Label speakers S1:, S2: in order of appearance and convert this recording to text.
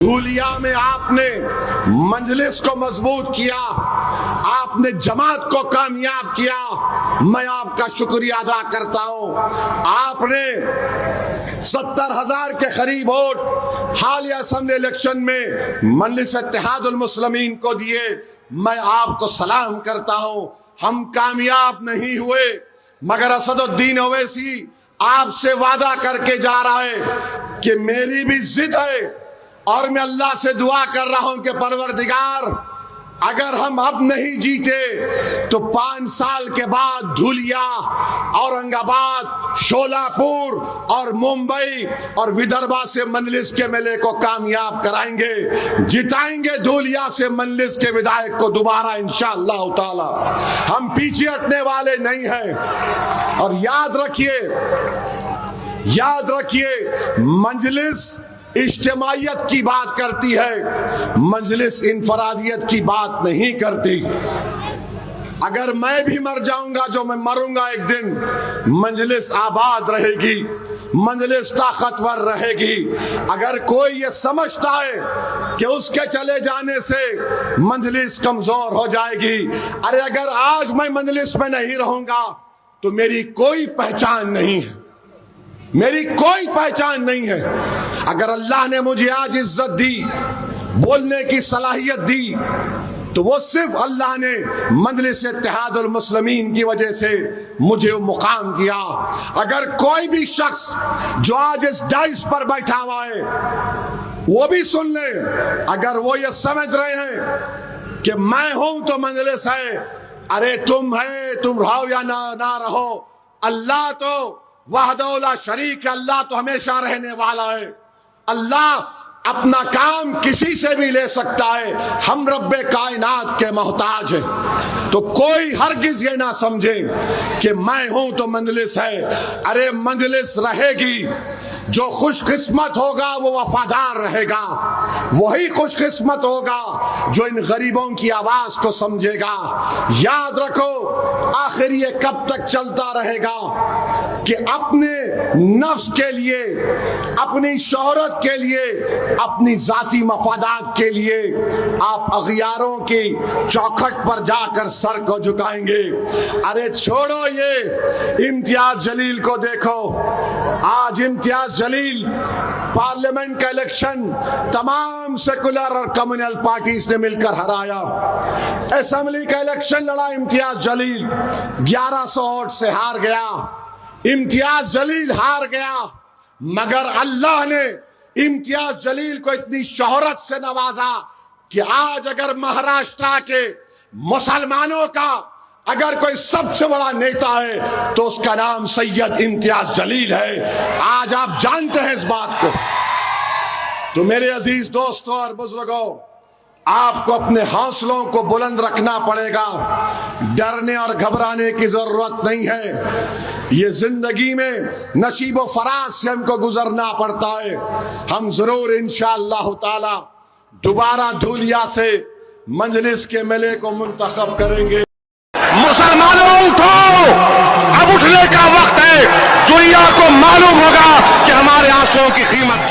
S1: دھولیا میں آپ نے مجلس کو مضبوط کیا، آپ نے جماعت کو کامیاب کیا، میں آپ کا شکریہ ادا کرتا ہوں۔ آپ نے 70,000 کے قریب ووٹ حالیہ اسمبلی الیکشن میں مجلس اتحاد المسلمین کو دیے، میں آپ کو سلام کرتا ہوں۔ ہم کامیاب نہیں ہوئے مگر اسد الدین اویسی آپ سے وعدہ کر کے جا رہا ہے کہ میری بھی ضد ہے اور میں اللہ سے دعا کر رہا ہوں کہ پروردگار اگر ہم اب نہیں جیتے تو 5 سال کے بعد دھولیا، اورنگ آباد، شولاپور اور ممبئی اور ودربھا سے مجلس کے ملے کو کامیاب کرائیں گے، جتائیں گے دھولیا سے مجلس کے ودائق کو دوبارہ انشاءاللہ تعالی۔ ہم پیچھے ہٹنے والے نہیں ہیں۔ اور یاد رکھیے مجلس اجتماعیت کی بات کرتی ہے، مجلس انفرادیت کی بات نہیں کرتی۔ اگر میں بھی مر جاؤں گا، جو میں مروں گا ایک دن، مجلس آباد رہے گی، مجلس طاقتور رہے گی۔ اگر کوئی یہ سمجھتا ہے کہ اس کے چلے جانے سے مجلس کمزور ہو جائے گی، ارے اگر آج میں مجلس میں نہیں رہوں گا تو میری کوئی پہچان نہیں ہے، میری کوئی پہچان نہیں ہے۔ اگر اللہ نے مجھے آج عزت دی، بولنے کی صلاحیت دی، تو وہ صرف اللہ نے مجلس اتحاد المسلمین کی وجہ سے مجھے مقام دیا۔ اگر کوئی بھی شخص جو آج اس ڈائس پر بیٹھا ہوا ہے وہ بھی سن لے، اگر وہ یہ سمجھ رہے ہیں کہ میں ہوں تو مجلس ہے، ارے تم رہو یا نہ رہو، اللہ تو وحدہ لا شریک ہے، اللہ تو ہمیشہ رہنے والا ہے۔ اللہ اپنا کام کسی سے بھی لے سکتا ہے، ہم رب کائنات کے محتاج ہیں۔ تو کوئی ہرگز یہ نہ سمجھے کہ میں ہوں تو مجلس ہے، ارے مجلس رہے گی۔ جو خوش قسمت ہوگا وہ وفادار رہے گا، وہی خوش قسمت ہوگا جو ان غریبوں کی آواز کو سمجھے گا۔ یاد رکھو آخر یہ کب تک چلتا رہے گا کہ اپنے نفس کے لیے، اپنی شہرت کے لیے، اپنی ذاتی مفادات کے لیے آپ اغیاروں کی چوکھٹ پر جا کر سر کو جھکائیں گے۔ ارے چھوڑو یہ، امتیاز جلیل کو دیکھو، آج امتیاز جلیل پارلیمنٹ کا الیکشن تمام سیکولر اور کمیونل پارٹیز نے مل کر ہرایا۔ اسمبلی کا الیکشن لڑا امتیاز جلیل، 1100 ووٹ سے ہار گیا، امتیاز جلیل ہار گیا، مگر اللہ نے امتیاز جلیل کو اتنی شہرت سے نوازا کہ آج اگر مہاراشٹرا کے مسلمانوں کا اگر کوئی سب سے بڑا نیتا ہے تو اس کا نام سید امتیاز جلیل ہے۔ آج آپ جانتے ہیں اس بات کو۔ تو میرے عزیز دوستوں اور بزرگوں، آپ کو اپنے حوصلوں کو بلند رکھنا پڑے گا، ڈرنے اور گھبرانے کی ضرورت نہیں ہے۔ یہ زندگی میں نصیب و فراز سے ہم کو گزرنا پڑتا ہے۔ ہم ضرور انشاءاللہ تعالی دوبارہ دھولیا سے مجلس کے ملے کو منتخب کریں گے۔
S2: مسلمانوں اٹھو، اب اٹھنے کا وقت ہے۔ دنیا کو معلوم ہوگا کہ ہمارے آنسوؤں کی قیمت